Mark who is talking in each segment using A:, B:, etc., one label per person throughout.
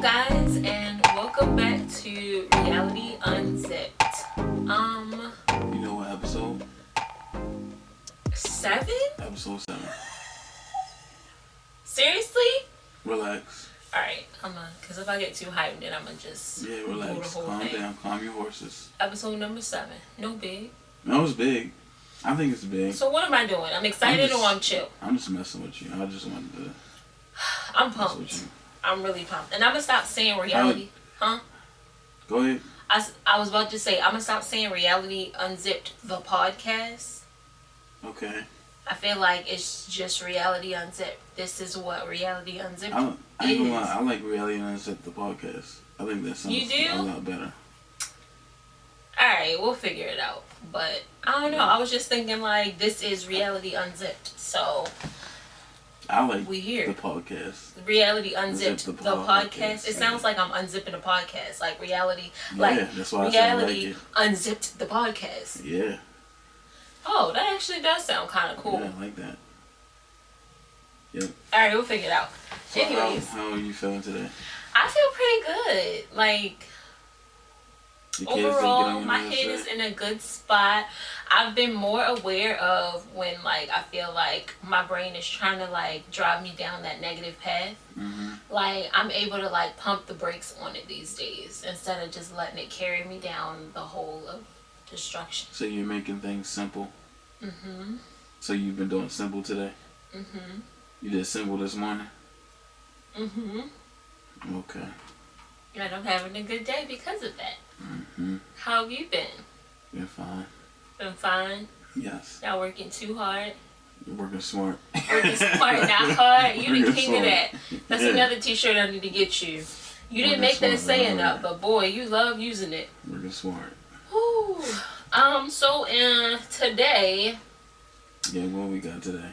A: guys, and welcome back to Reality Unzipped.
B: You know what episode?
A: 7?
B: Episode 7.
A: Seriously?
B: Relax.
A: Alright, because if I get too hyped, then I'ma just
B: Yeah,
A: do
B: relax.
A: the whole
B: Calm
A: thing.
B: down. Calm your horses.
A: Episode number 7. No big.
B: No, it's big. I think it's big.
A: So what am I doing? I'm excited or I'm chill?
B: I'm just messing with you. I just wanted to
A: I'm
B: mess with
A: pumped.
B: you.
A: I'm really pumped. And I'm gonna stop saying reality. Huh?
B: Go ahead.
A: I was about to say, I'm gonna stop saying Reality Unzipped, the podcast.
B: Okay.
A: I feel like it's just Reality Unzipped. This is what Reality Unzipped
B: I ain't gonna lie.
A: is.
B: I like Reality Unzipped, the podcast. I think that sounds
A: You do?
B: a lot better.
A: Alright, we'll figure it out. But I don't know. I was just thinking like this is Reality Unzipped. So
B: I like
A: we here.
B: the podcast.
A: Reality Unzipped,
B: Unzip
A: the podcast. It sounds like I'm unzipping a podcast. Like reality. Like
B: Yeah, that's why I said I like
A: Reality
B: it.
A: Unzipped, the podcast.
B: Yeah.
A: Oh, that actually does sound kind of cool.
B: Yeah, I like that. Yep.
A: Alright, we'll figure it out.
B: So
A: Anyways,
B: how are you feeling today?
A: I feel pretty good. Like,
B: Your kids didn't get
A: overall,
B: on your
A: my
B: nerves
A: head
B: today?
A: is in a good spot. I've been more aware of when, like, I feel like my brain is trying to, like, drive me down that negative path.
B: Mm-hmm.
A: Like, I'm able to, like, pump the brakes on it these days instead of just letting it carry me down the hole of destruction.
B: So you're making things simple.
A: Mm-hmm.
B: So you've been doing simple today?
A: Mm-hmm.
B: You did simple this morning?
A: Mm-hmm.
B: Okay.
A: And I'm having a good day because of that.
B: Mm-hmm.
A: How have you been?
B: Been fine.
A: Been fine?
B: Yes.
A: Not working too hard?
B: You're working smart.
A: Working smart, not hard. You the
B: Working
A: king
B: smart.
A: of that. That's
B: Yeah.
A: another t-shirt I need to get you. You didn't
B: Working
A: make that
B: smart,
A: saying
B: right.
A: up, but boy, you love using it.
B: Working smart.
A: Whew. So today,
B: Yeah, what we got today?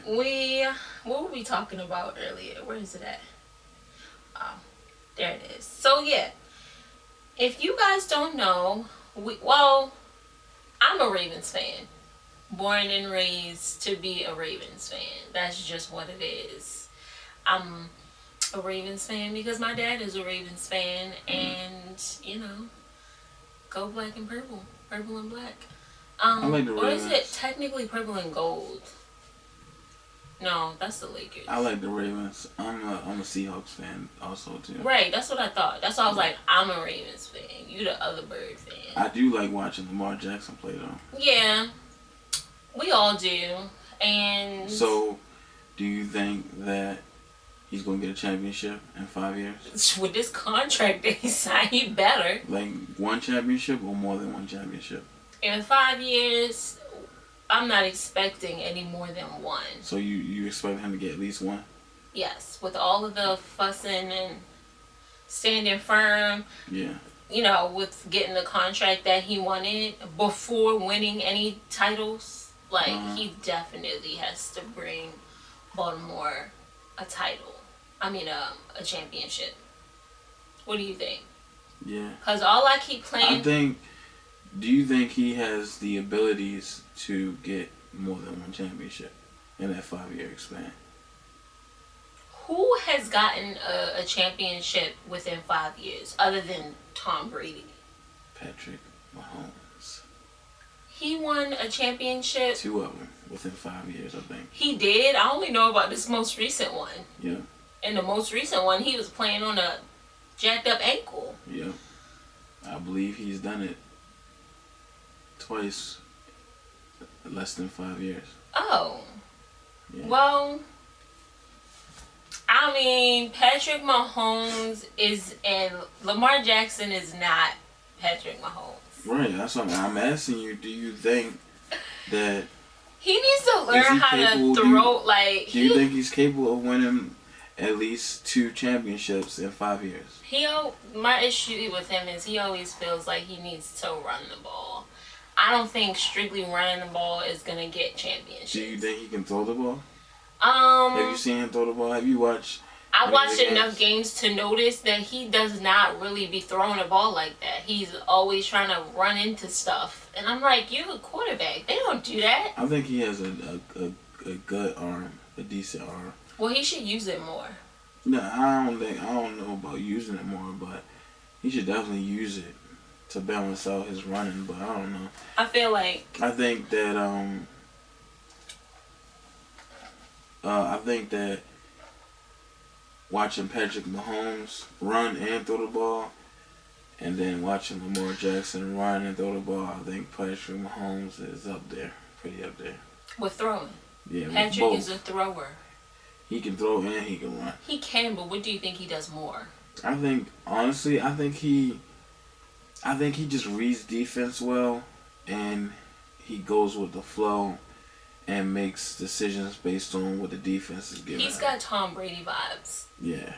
A: what were we talking about earlier? Where is it at? Oh, there it is. So yeah, if you guys don't know, I'm a Ravens fan. Born and raised to be a Ravens fan. That's just what it is. I'm a Ravens fan because my dad is a Ravens fan, and you know, go black and purple, purple and black.
B: I like the
A: or is
B: Ravens.
A: it technically purple and gold? No, that's the Lakers.
B: I like the Ravens. I'm a Seahawks fan also too.
A: Right, that's what I thought. That's why I was like, I'm a Ravens fan. You the other bird fan.
B: I do like watching Lamar Jackson play though.
A: Yeah, we all do. And
B: So, do you think that he's gonna get a championship in 5 years?
A: with this contract that he signed, he better.
B: Like one championship or more than one championship?
A: In 5 years, I'm not expecting any more than one.
B: So you expect him to get at least one?
A: Yes, with all of the fussing and standing firm,
B: Yeah.
A: you know, with getting the contract that he wanted before winning any titles, like, he definitely has to bring Baltimore a title. I mean, a championship. What do you think?
B: Yeah.
A: Because all I keep playing...
B: Do you think he has the abilities to get more than one championship in that 5-year span?
A: Who has gotten a championship within 5 years other than Tom Brady?
B: Patrick Mahomes.
A: He won a championship.
B: 2 of them within 5 years, I think.
A: He did. I only know about this most recent one.
B: Yeah.
A: And the most recent one, he was playing on a jacked up ankle.
B: Yeah. I believe he's done it twice in less than 5 years.
A: Oh.
B: Yeah.
A: Well, I mean, Patrick Mahomes is, and Lamar Jackson is not Patrick Mahomes.
B: Right, that's what I'm asking you. Do you think that...
A: He needs to learn how to throw,
B: Do you think he's capable of winning at least 2 championships in 5 years?
A: My issue with him is he always feels like he needs to run the ball. I don't think strictly running the ball is gonna get championships.
B: Do you think he can throw the ball?
A: Have
B: Have you seen him throw the ball? Have you watched?
A: I watched enough games to notice that he does not really be throwing the ball like that. He's always trying to run into stuff, and I'm like, you're a quarterback. They don't do that.
B: I think he has a good arm, a decent arm.
A: Well, he should use it more.
B: No, I don't know about using it more, but he should definitely use it to balance out his running. But I don't know.
A: I feel like
B: I think that I think that watching Patrick Mahomes run and throw the ball, and then watching Lamar Jackson run and throw the ball, I think Patrick Mahomes is up there, pretty up there.
A: with throwing.
B: Yeah,
A: Patrick is a thrower.
B: He can throw and he can run.
A: He can, but what do you think he does more?
B: I think honestly, I think he just reads defense well, and he goes with the flow and makes decisions based on what the defense is giving.
A: He's got Tom Brady vibes.
B: Yeah.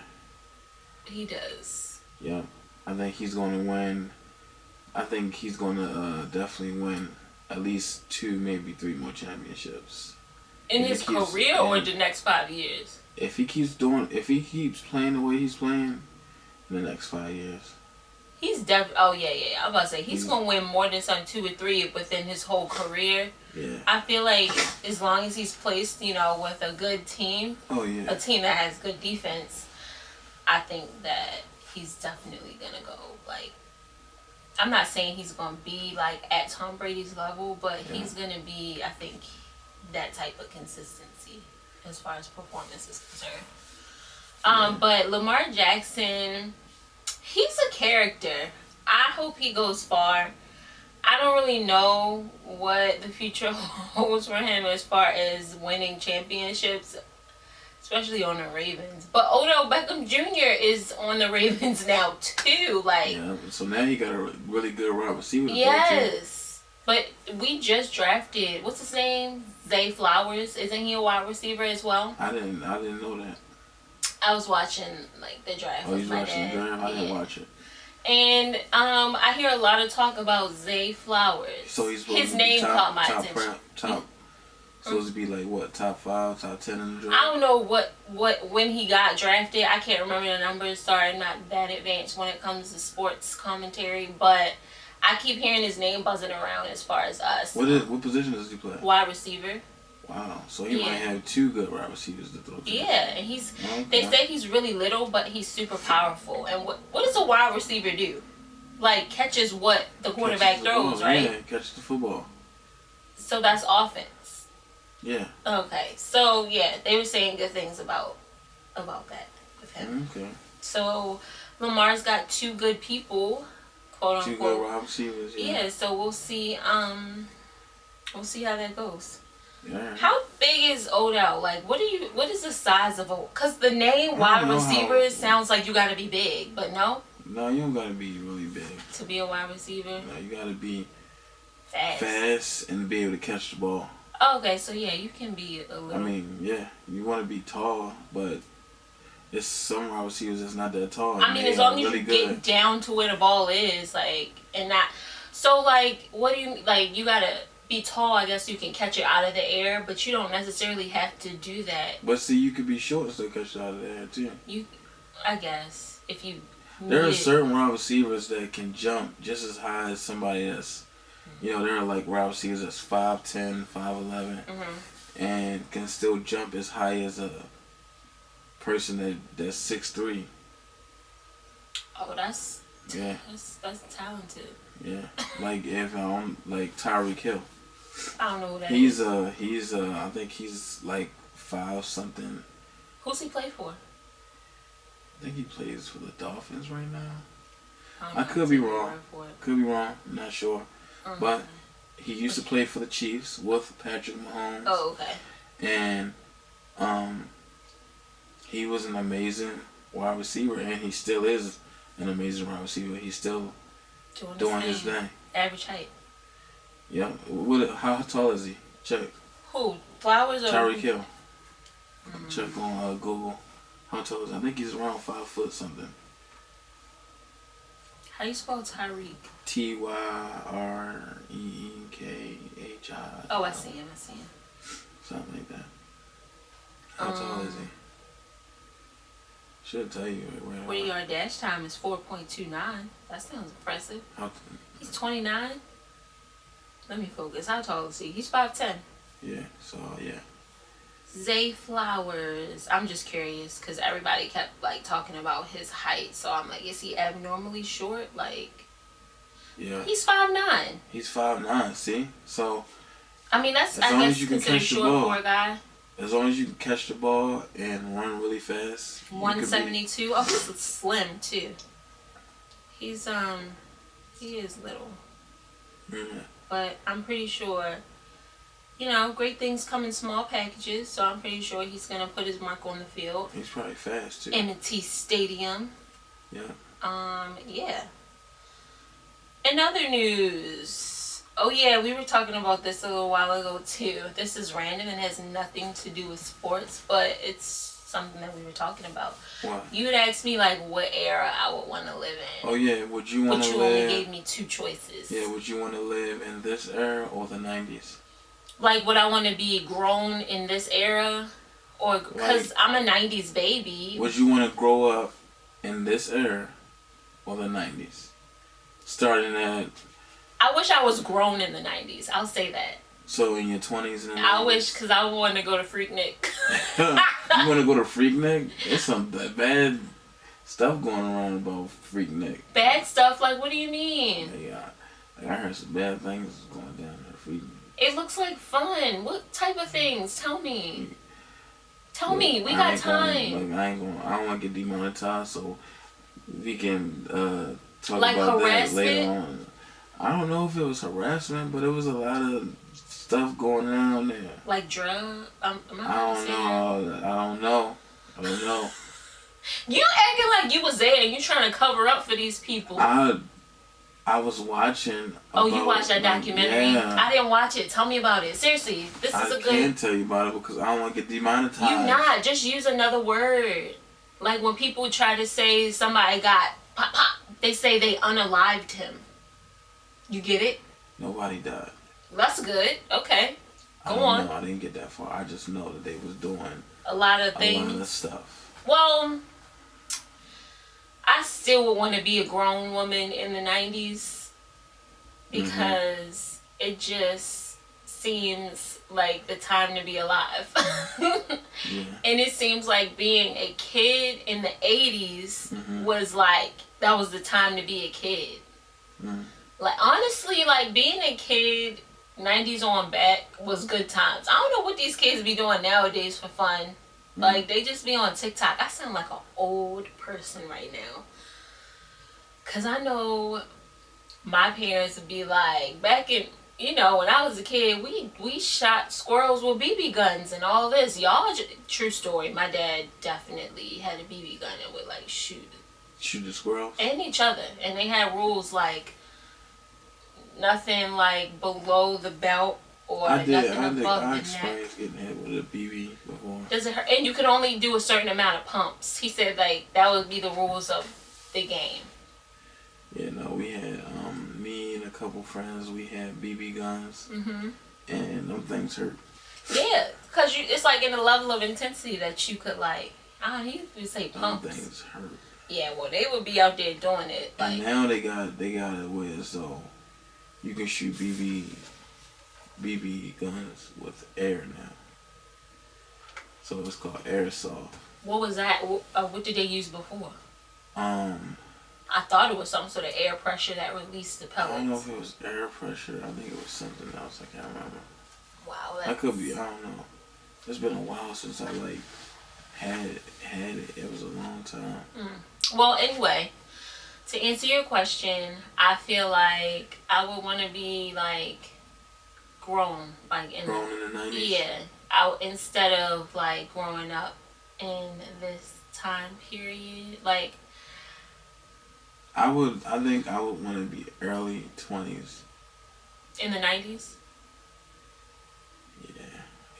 A: He does.
B: Yeah. I think he's going to win. I think he's going to definitely win at least 2, maybe 3 more championships.
A: In his career or the next 5 years?
B: If he keeps playing the way he's playing in the next 5 years.
A: He's oh yeah. I'm about to say he's gonna win more than 2 or 3 within his whole career.
B: Yeah.
A: I feel like as long as he's placed, with a good team, a team that has good defense, I think that he's definitely gonna go. Like, I'm not saying he's gonna be like at Tom Brady's level, but he's gonna be, I think, that type of consistency as far as performance is concerned. But Lamar Jackson, he's a character. I hope he goes far. I don't really know what the future holds for him as far as winning championships, especially on the Ravens. But Odell Beckham Jr. is on the Ravens now too.
B: So now he got a really good wide receiver.
A: Yes, but we just drafted, what's his name? Zay Flowers. Isn't he a wide receiver as well?
B: I didn't know that.
A: I was watching the draft.
B: Oh, he's watching the draft. I didn't watch it.
A: And I hear a lot of talk about Zay Flowers.
B: So he's
A: his name caught my attention.
B: Supposed to be top 5, top 10 in the draft.
A: I don't know when he got drafted. I can't remember the numbers. Sorry, I'm not that advanced when it comes to sports commentary, but I keep hearing his name buzzing around as far as us.
B: What position does he play?
A: Wide receiver.
B: Wow, so he might have 2 good wide receivers to throw to.
A: Yeah, and they say he's really little, but he's super powerful. And what does a wide receiver do? Catches what the quarterback throws, right?
B: Yeah, catches the football.
A: So that's offense.
B: Yeah.
A: Okay, so they were saying good things about that with him.
B: Okay.
A: So Lamar's got 2 good people, quote unquote.
B: 2 good wide receivers.
A: Yeah. So we'll see. We'll see how that goes.
B: Yeah.
A: How big is Odell? What is the size of because the name wide receiver sounds like you gotta be big, but no?
B: No, you don't gotta be really big.
A: To be a wide receiver?
B: No, you gotta be
A: fast
B: and be able to catch the ball.
A: Oh, okay, so you can be a little...
B: I mean, you wanna be tall, but it's some wide receivers that's not that tall.
A: I mean, as long as you get down to where the ball is, and not... So, what do you... you gotta... be tall, I guess you can catch it out of the air, but you don't necessarily have to do that.
B: But see, you could be short and still catch it out of the air too.
A: I guess, if you...
B: There are certain wide receivers that can jump just as high as somebody that's, there are wide receivers that's 5'10", 5'11", and can still jump as high as a person that's 6'3".
A: Oh, that's talented.
B: Yeah, if Tyreek Hill.
A: I don't know who that is.
B: He's I think he's 5 something.
A: Who's he play for?
B: I think he plays for the Dolphins right now. I could be wrong. I'm not sure. But he used to play for the Chiefs with Patrick Mahomes.
A: Oh, okay.
B: And he was an amazing wide receiver, and he still is an amazing wide receiver. He's still doing his thing.
A: Average height.
B: Yeah. How tall is he? Check.
A: Who? Flowers or
B: Tyreek Hill. Check on Google. How tall is he? I think he's around 5 foot something.
A: How do you spell Tyreek?
B: Tyreekhi.
A: Oh, I see him.
B: Something like that. How tall is he? Should tell you.
A: 40-yard dash time is 4.29. That sounds impressive. He's 29. Let me focus. How tall is he? He's 5'10".
B: Yeah. So yeah.
A: Zay Flowers. I'm just curious because everybody kept like talking about his height. So I'm like, is he abnormally short? Like,
B: Yeah.
A: he's 5'9".
B: He's 5'9". See, so
A: I mean, that's
B: as
A: I
B: long
A: guess
B: as you can
A: considered
B: catch the
A: short
B: ball,
A: for a guy.
B: as long as you can catch the ball and run really fast.
A: 172. Oh, he's slim too. He's he is little.
B: Yeah.
A: But I'm pretty sure, great things come in small packages. So I'm pretty sure he's gonna put his mark on the field.
B: He's probably fast too.
A: M&T Stadium.
B: Yeah.
A: Yeah. In other news, oh yeah, we were talking about this a little while ago too. This is random and has nothing to do with sports, but it's something that we were talking about.
B: What?
A: You would ask me like what era I would want to live in.
B: Oh yeah, would you want to live?
A: But you only gave me two choices.
B: Yeah, would you want to live in this era or the 90s?
A: Like, would I want to be grown in this era, or because I'm a 90s baby?
B: Would you want to grow up in this era or the 90s? Starting at...
A: I wish I was grown in the 90s. I'll say that.
B: So in your 20s and 90s?
A: I wish, because I want to go to Freaknik.
B: You want to go to Freaknik? There's some bad stuff going around about Freaknik.
A: Bad stuff? Like, what do you mean?
B: Yeah, I heard some bad things going down at Freaknik.
A: It looks like fun. What type of things? Tell me. Tell me. We got time.
B: I don't want to get demonetized, so we can talk
A: like
B: about
A: harassment?
B: that later on. I don't know if it was harassment, but it was a lot of stuff going on there.
A: Like drug?
B: I don't know.
A: You acting like you was there and you trying to cover up for these people.
B: I was watching.
A: You watched that documentary?
B: Yeah.
A: I didn't watch it. Tell me about it. Seriously, this is a good... I
B: can't tell you about it because I don't want to get demonetized.
A: You not. Just use another word. Like when people try to say somebody got pop pop, they say they unalived him. You get it?
B: Nobody died.
A: That's good. Okay. Go
B: on.
A: on.
B: I didn't get that far. I just know that they was doing
A: a lot of things.
B: A lot of stuff.
A: Well, I still would want to be a grown woman in the 90s because it just seems like the time to be alive.
B: Yeah.
A: And it seems like being a kid in the 80s was like, that was the time to be a kid. Like, honestly, like being a kid 90s on back was good times. I don't know what these kids be doing nowadays for fun. Like, they just be on TikTok. I sound like an old person right now. Because I know my parents would be like, back in, when I was a kid, we shot squirrels with BB guns and all this. Y'all, true story, my dad definitely had a BB gun and would, like, shoot
B: the squirrels? And
A: each other. And they had rules, like, nothing, like, below the belt. Or nothing above the neck. I
B: experienced getting hit with a BB before.
A: Does it hurt? And you could only do a certain amount of pumps. He said like that would be the rules of the game.
B: Yeah, no, we had me and a couple friends. We had BB guns, and them things hurt.
A: Yeah, cause it's like in a level of intensity that you could like. He would say pumps.
B: Them things hurt.
A: Yeah, well, they would be out there doing it. Like,
B: and now they got it where so you can shoot BB guns with air now. So it's called airsoft.
A: What was that? What did they use before?
B: I
A: thought it was some sort of air pressure that released the pellets.
B: I don't know if it was air pressure. I think it was something else. I can't remember.
A: Wow.
B: I could be. I don't know. It's been a while since I like had it. It was a long time.
A: Well, anyway, to answer your question, I feel like I would want to be like grown in
B: the 90s.
A: Yeah, instead of like growing up in this time period. Like,
B: I think I would want to be early 20s.
A: In the 90s.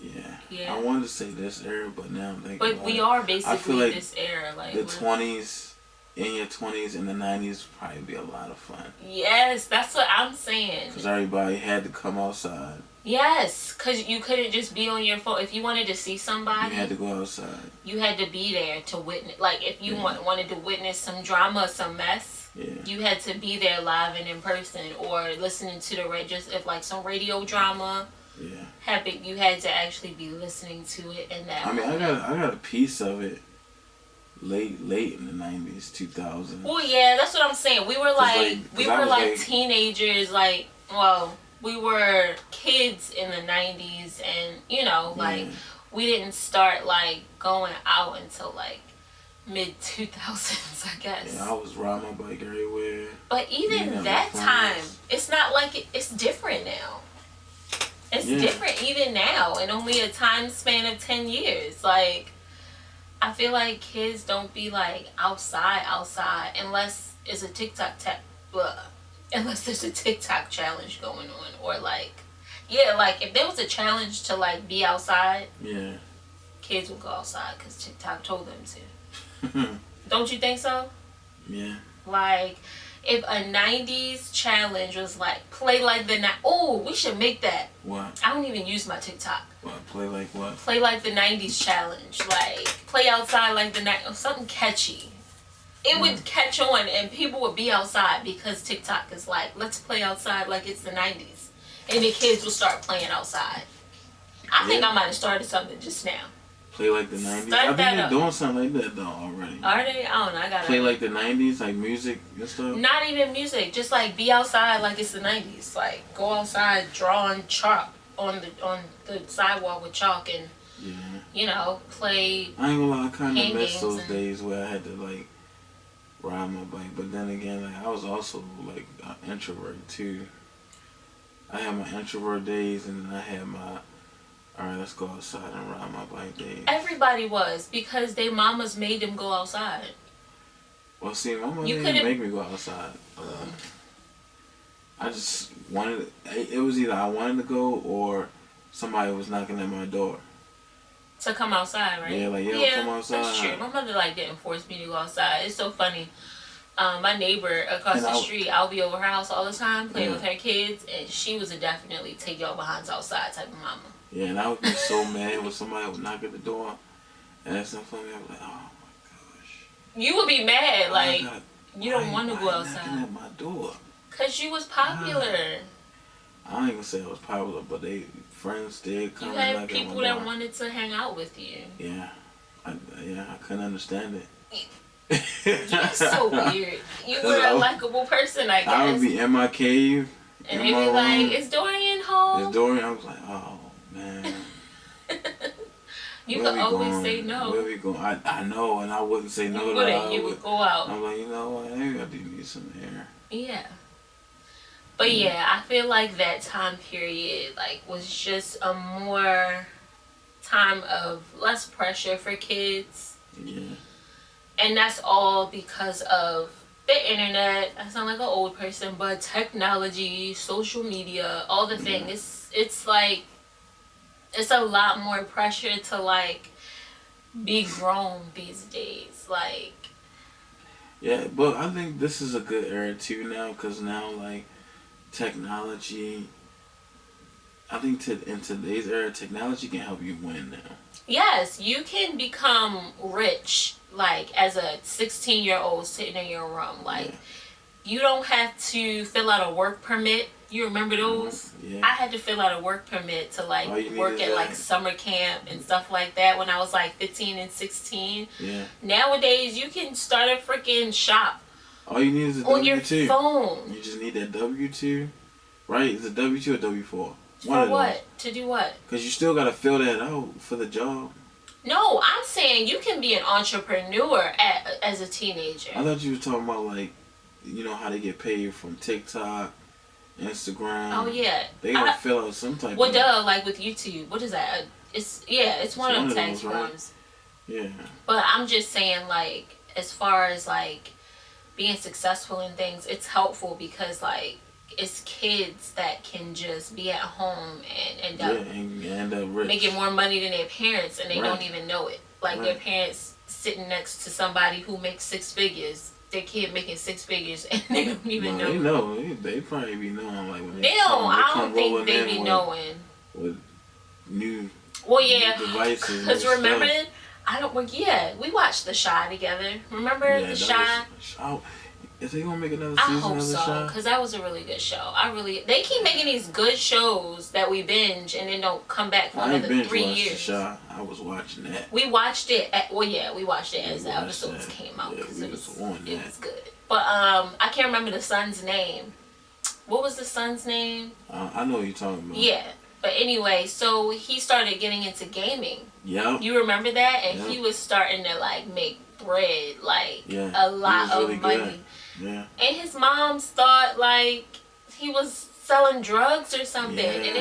B: Yeah. I wanted to say this era, but now I'm thinking.
A: But we are basically like this era, like
B: the 20s. In your 20s in the 90s would probably be a lot of fun.
A: Yes, that's what I'm saying.
B: Because everybody had to come outside.
A: Yes, because you couldn't just be on your phone. If you wanted to see somebody,
B: you had to go outside.
A: You had to be there to witness. Like, if you wanted to witness some drama or some mess, you had to be there live and in person, or listening to the radio. If like some radio drama you had to actually be listening to it in that
B: I mean,
A: moment.
B: I got a piece of it late in the 90s, 2000s.
A: Well, yeah, that's what I'm saying. We were like,
B: 'cause
A: we
B: I
A: were
B: was
A: like teenagers, like, well, we were kids in the 90s, and, you know, like,
B: yeah.
A: we didn't start, like, going out until, like, mid 2000s, I guess.
B: Yeah, I was riding my bike everywhere.
A: But even
B: meeting
A: that
B: up with
A: time,
B: friends.
A: it's not like it's different now. It's
B: Yeah.
A: different even now in only a time span of 10 years. Like, I feel like kids don't be like outside unless it's a unless there's a TikTok challenge going on, or like, yeah, like if there was a challenge to like be outside,
B: Yeah.
A: kids would go outside because TikTok told them to. Don't you think so?
B: Yeah.
A: Like, if a 90s challenge was like, play like the oh, we should make that.
B: What?
A: I don't even use my TikTok.
B: What? Play like what?
A: Play like the 90s challenge. Like, play outside like the night, or something catchy. It would catch on and people would be outside because TikTok is like, let's play outside like it's the 90s. And the kids will start playing outside. I think I might have started something just now.
B: Play like the 90s.
A: Start
B: I think
A: that
B: they're
A: up.
B: doing something like that though already.
A: Are they? I don't know. I gotta
B: Play like the 90s, like music and stuff.
A: Not even music, just like be outside like it's the 90s. Like, go outside, draw on chalk on the sidewalk with chalk, and
B: Yeah.
A: you know, play.
B: I ain't gonna lie, I kind
A: Hand
B: of miss
A: games
B: those
A: and-
B: days where I had to like ride my bike, but then again, like I was also like an introvert too. I had my introvert days, and then I had my alright, let's go outside and ride my bike days.
A: Everybody was, because their mamas made them go outside.
B: Well, see, my mom
A: You
B: didn't
A: couldn't-
B: make me go outside. I just wanted. It was either I wanted to go or somebody was knocking at my door.
A: To come outside, right?
B: Yeah, like, yo, come outside.
A: That's true. My mother like didn't force me to go outside. It's so funny. My neighbor across
B: And
A: the street, I'll be over her house all the time playing
B: Yeah.
A: with her kids, and she was a definitely take y'all behinds outside type of mama.
B: Yeah, and I would be so mad when somebody would knock at the door and ask something for me. I was like, oh my gosh.
A: You would be mad, like, you don't want to go
B: Knocking
A: outside.
B: at my door.
A: Because you was popular.
B: I ain't gonna say I was popular, but they friends did come
A: You
B: and
A: had
B: knock at
A: people
B: my
A: that
B: door.
A: wanted to hang out with you.
B: Yeah, I couldn't understand it.
A: You're so weird. You were a likable person, I guess.
B: I would be in my cave,
A: and
B: in
A: they'd
B: my
A: be like,
B: room.
A: is Dorian home?
B: It's Dorian. I was like, oh man.
A: You
B: Where
A: could
B: we
A: always
B: going?
A: say no.
B: Where we going? I know, and I wouldn't say no
A: You
B: to
A: wouldn't.
B: her.
A: You would go out.
B: I'm like, you know what? Maybe I do need some air.
A: Yeah. But yeah, I feel like that time period like was just a more time of less pressure for kids.
B: Yeah.
A: And that's all because of the internet. I sound like an old person, but technology, social media, all the things. It's like, it's a lot more pressure to like be grown these days. Like,
B: Yeah, but I think this is a good era too now, because now like technology. I think in today's era, technology can help you win now.
A: yes, you can become rich like as a 16-year-old sitting in your room. Like,
B: Yeah.
A: you don't have to fill out a work permit. You remember those?
B: Yeah.
A: I had to fill out a work permit to like
B: All you
A: work
B: needed
A: at
B: is
A: like
B: that.
A: summer camp and stuff like that when I was like 15 and 16.
B: Yeah.
A: Nowadays, you can start a freaking shop
B: All you need is a
A: on your
B: W-2.
A: phone.
B: You just need that W-2, right? Is it W-2 or W-4?
A: For what? To do what?
B: Because you still gotta fill that out for the job.
A: No, I'm saying you can be an entrepreneur as a teenager.
B: I thought you were talking about like, you know how they get paid from TikTok, Instagram.
A: Oh yeah.
B: They gotta fill out some type
A: Well,
B: of.
A: duh, like with YouTube. What is that? It's one of them tax
B: those, right?
A: forms.
B: Yeah.
A: But I'm just saying, like, as far as like being successful in things, it's helpful because like it's kids that can just be at home and end
B: Yeah,
A: up
B: and end up rich.
A: making more money than their parents, and they
B: Right.
A: don't even know it. Like, their parents sitting next to somebody who makes six figures, their kid making six figures, and they don't even
B: No,
A: know.
B: they know. They probably be knowing like when
A: They don't. I
B: come
A: don't think
B: rolling
A: they
B: in
A: be
B: with-
A: knowing.
B: with new
A: Well, yeah,
B: devices.
A: because
B: new
A: remember,
B: stuff.
A: I don't. Well, yeah, we watched The Shy together. Remember
B: Yeah,
A: The
B: that
A: Shy?
B: was- Is they gonna make another
A: I
B: season
A: hope
B: of the
A: so,
B: show?
A: because that was a really good show. They keep making these good shows that we binge and then don't come back for
B: I ain't
A: another
B: binge
A: 3
B: watched
A: years.
B: the show. I was watching that.
A: We watched it. We watched it as the
B: watched
A: episodes
B: that.
A: came out
B: Yeah,
A: because
B: we
A: it
B: was
A: was
B: on that.
A: good. But I can't remember the son's name. What was the son's name?
B: I know what you're talking about.
A: Yeah. But anyway, so he started getting into gaming.
B: Yep.
A: You remember that? And
B: Yep.
A: he was starting to like make bread, like
B: Yeah.
A: a lot of
B: really
A: money.
B: good. Yeah.
A: And his moms thought like he was selling drugs or something, and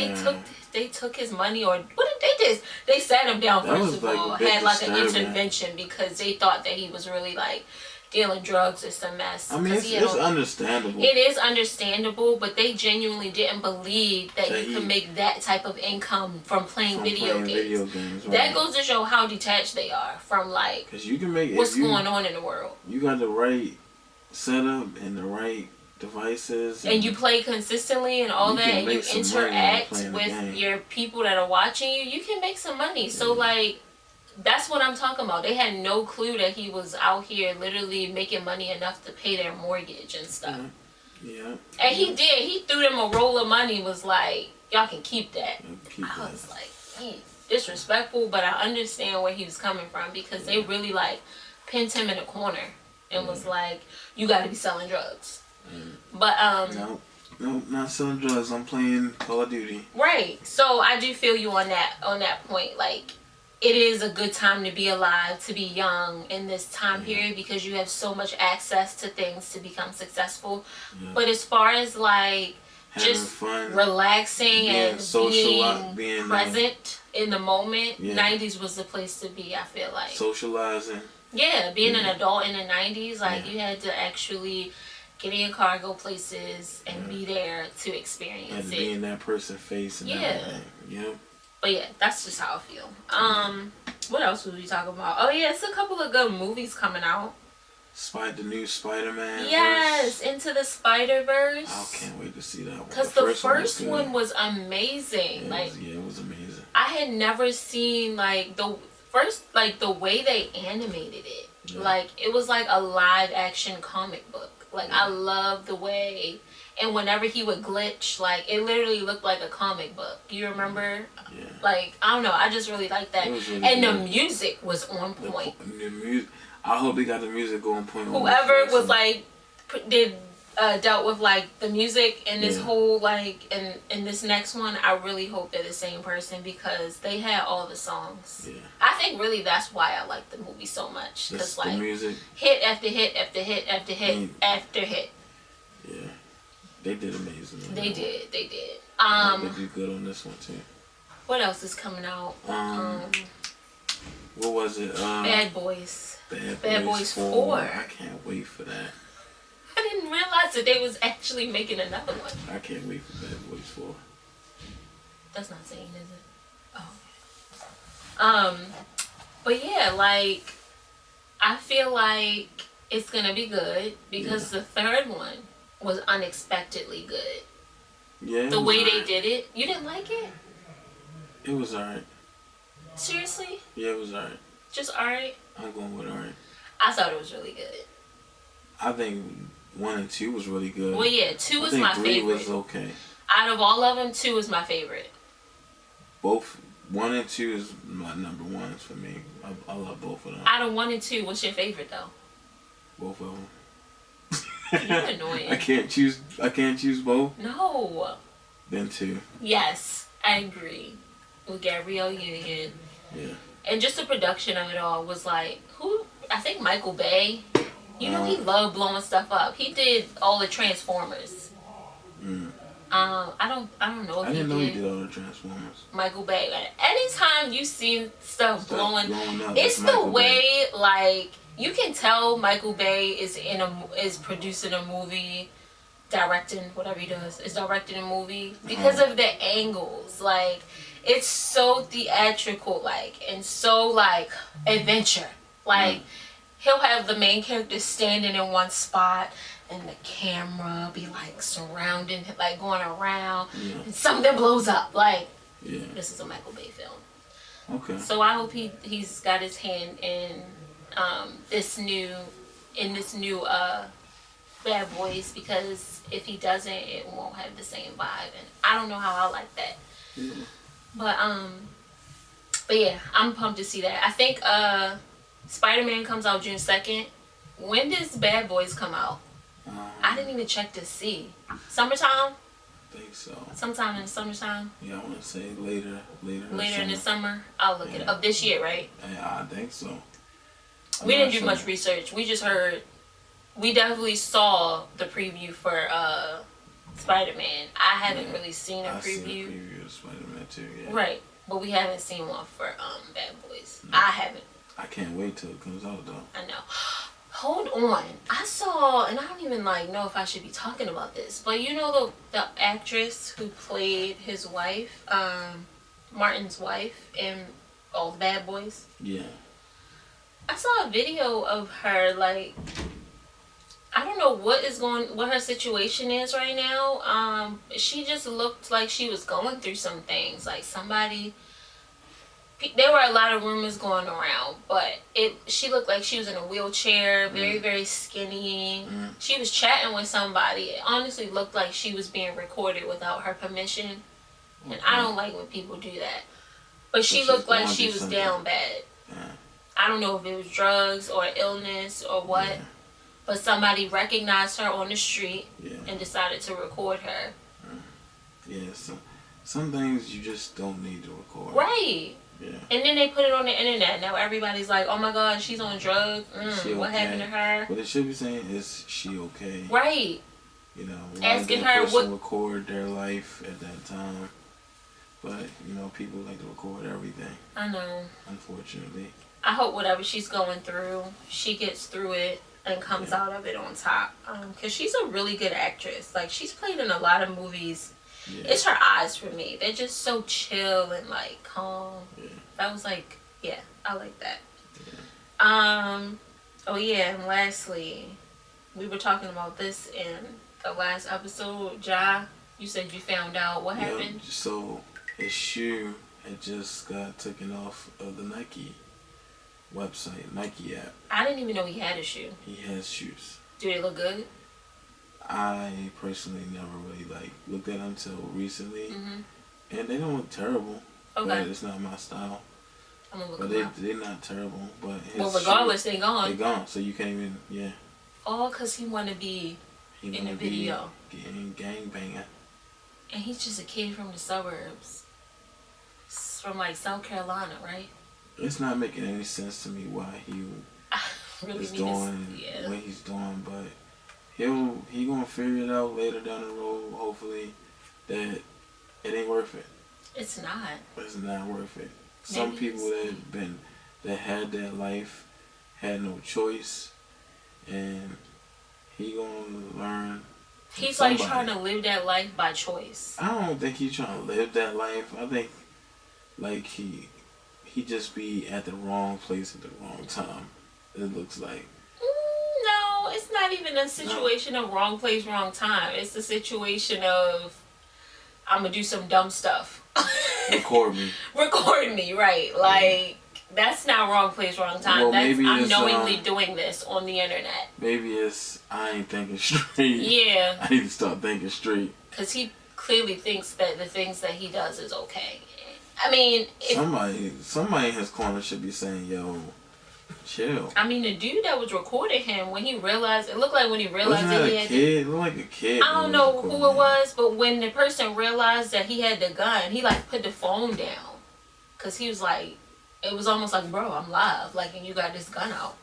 A: they took his money, or what did they do? They sat him down
B: That
A: first
B: was,
A: of
B: like,
A: all,
B: a bit
A: had like an
B: disturbing.
A: intervention because they thought that he was really like dealing drugs or some mess.
B: I mean, it's understandable.
A: It is understandable, but they genuinely didn't believe that you could make that type of income from playing video games.
B: Right.
A: That goes to show how detached they are from like
B: because you can make
A: what's going on in the world.
B: You got the right setup and the right devices,
A: and you play consistently and all that, and you interact with your people that are watching you, you can make some money. So like, that's what I'm talking about. They had no clue that he was out here literally making money enough to pay their mortgage and stuff.
B: Yeah.
A: And he did. He threw them a roll of money, was like, y'all can keep that. I was like, man, disrespectful, but I understand where he was coming from because they really like pinned him in a corner and was like, you got to be selling drugs. But
B: no, not selling drugs. I'm playing Call of Duty.
A: Right. So I do feel you on that point. Like, it is a good time to be alive, to be young in this time period because you have so much access to things to become successful. Yeah. But as far as like having just fun, relaxing and being present in the moment, 90s was the place to be, I feel like.
B: Socializing.
A: Yeah, being an adult in the 90s, like you had to actually get in your car, go places, and be there to experience it.
B: And be in that person's face and everything. Yeah.
A: But yeah, that's just how I feel. What else was we talking about? Oh yeah, it's a couple of good movies coming out.
B: The new Spider-Man.
A: Yes, Into the Spider-Verse.
B: I can't wait to see that one.
A: Because the first one was amazing.
B: It was amazing.
A: I had never seen like the way they animated it. Yeah. Like it was like a live action comic book. Like I love the way, and whenever he would glitch, like it literally looked like a comic book. You remember? Yeah. Like I don't know, I just really like that. Really and good. The music was on point.
B: The music. I hope they got the music on point.
A: Whoever was like dealt with like the music in this whole like in this next one, I really hope they're the same person because they had all the songs. Yeah. I think really that's why I like the movie so much because like the music. Hit after hit after hit after hit after hit.
B: Yeah, they did amazing.
A: They did. They did.
B: They do good on this one too.
A: What else is coming out?
B: What was it?
A: Bad Boys.
B: Bad Boys 4. I can't wait for that.
A: I didn't realize that they was actually making another one.
B: I can't wait for Bad Boys 4.
A: That's not saying, is it? Oh. But yeah, like, I feel like it's gonna be good because the third one was unexpectedly good. Yeah. The way they did it. You didn't like it?
B: It was alright.
A: Seriously?
B: Yeah, it was alright.
A: Just alright?
B: I'm going with alright.
A: I thought it was really good.
B: I think 1 and 2 was really good.
A: Well, yeah, 2 was my favorite.
B: 3 was okay.
A: Out of all of them, 2 was my favorite.
B: Both 1 and 2 is my number ones for me. I love both of them.
A: Out of 1 and 2, what's your favorite though?
B: Both of them.
A: You're annoying.
B: I can't choose both.
A: No.
B: Then 2.
A: Yes, I agree with Gabrielle Union. Yeah. And just the production of it all was like, I think Michael Bay. You know, he loved blowing stuff up. He did all the Transformers. I don't know if
B: I didn't know
A: he
B: did all the Transformers.
A: Michael Bay. Anytime you see stuff blowing up, it's
B: Michael
A: the way Bay. Like you can tell Michael Bay is producing a movie, directing whatever he does is directing a movie because of the angles. Like it's so theatrical, like and so like adventure. Like he'll have the main character standing in one spot. And the camera be like surrounding, like going around, and something blows up. Like, this is a Michael Bay film. Okay. So I hope he's got his hand in this new Bad Boys, because if he doesn't, it won't have the same vibe, and I don't know how I like that.
B: Yeah.
A: But yeah, I'm pumped to see that. I think Spider-Man comes out June 2nd. When does Bad Boys come out? I didn't even check to see. Summertime?
B: I think so.
A: Sometime in the summertime?
B: Yeah, I want to say later
A: In the summer? I'll look it up. This year, right?
B: Yeah, I think so.
A: We didn't do much research. We just heard. We definitely saw the preview for Spider-Man. I haven't really seen a preview.
B: I've seen a preview of Spider-Man too, yeah.
A: Right. But we haven't seen one for Bad Boys. No. I haven't.
B: I can't wait till it comes out though.
A: I know. Hold on. I saw, and I don't even know if I should be talking about this, but you know the actress who played his wife, Martin's wife in all the Bad Boys?
B: Yeah.
A: I saw a video of her, I don't know what her situation is right now. She just looked like she was going through some things. Like there were a lot of rumors going around, but she looked like she was in a wheelchair, very, very skinny. She was chatting with somebody. It honestly looked like she was being recorded without her permission. And I don't like when people do that. But she looked like she was down bad.
B: Yeah.
A: I don't know if it was drugs or illness or what. Yeah. But somebody recognized her on the street and decided to record her.
B: Yeah, some things you just don't need to record.
A: Right. Yeah. And then they put it on the internet. Now everybody's like, oh my God, she's on drugs. What happened to her?
B: What they should be saying is, she okay?
A: Right.
B: You know,
A: asking her what
B: record their life at that time. But, you know, people like to record everything.
A: I know.
B: Unfortunately.
A: I hope whatever she's going through, she gets through it and comes out of it on top. Because she's a really good actress. Like, she's played in a lot of movies. Yeah. It's her eyes for me. They're just so chill and calm. Yeah. I was I like that. Yeah. Oh yeah, and lastly, we were talking about this in the last episode. Ja, you said you found out what happened.
B: So his shoe had just got taken off of the Nike website, Nike app.
A: I didn't even know he had a shoe.
B: He has shoes.
A: Do they look good?
B: I personally never really looked at them until recently, and they don't look terrible. Okay. But it's not my style.
A: I'm gonna look
B: but they're not terrible. But
A: regardless, they're gone.
B: They're gone, so you can't even
A: All because he want to be in the video.
B: Gang banger.
A: And he's just a kid from the suburbs, from South Carolina, right?
B: It's not making any sense to me why he is doing what he's doing, but. He gonna figure it out later down the road, hopefully, that it ain't worth it.
A: It's not.
B: It's not worth it. Some people that had that life had no choice, and he gonna learn.
A: He's trying to live that life by choice.
B: I don't think he's trying to live that life. I think he just be at the wrong place at the wrong time. It looks like.
A: No, it's not even a situation of wrong place, wrong time. It's a situation of I'm gonna do some dumb stuff.
B: Record me.
A: Record me, right? That's not wrong place, wrong time.
B: Well,
A: I'm knowingly doing this on the internet.
B: Maybe it's I ain't thinking straight.
A: Yeah.
B: I need to start thinking straight.
A: Because he clearly thinks that the things that he does is okay. I mean,
B: somebody in his corner should be saying, "Yo, chill."
A: I mean, the dude that was recording him, when he realized, it looked like when he realized
B: that he had kid. It looked like a kid.
A: I don't know who it was, but when the person realized that he had the gun, he put the phone down, cause he was it was almost like, bro, I'm live, and you got this gun out,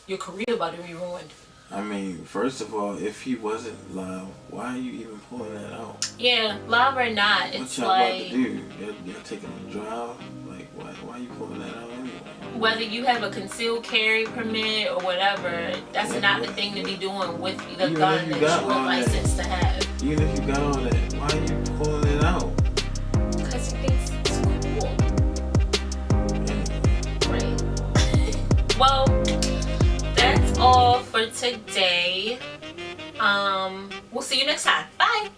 A: your career about to be ruined.
B: I mean, first of all, if he wasn't live, why are you even pulling that out?
A: Yeah, live or not,
B: what
A: it's
B: y'all about to do? Y'all taking a drive? Why are you pulling that out anyway?
A: Whether you have a concealed carry permit or whatever, that's not the thing to be doing with the gun that you're licensed to have.
B: Even if you got all that, why are you pulling it out?
A: Because he thinks it's cool. Right. Well, that's all for today. We'll see you next time. Bye.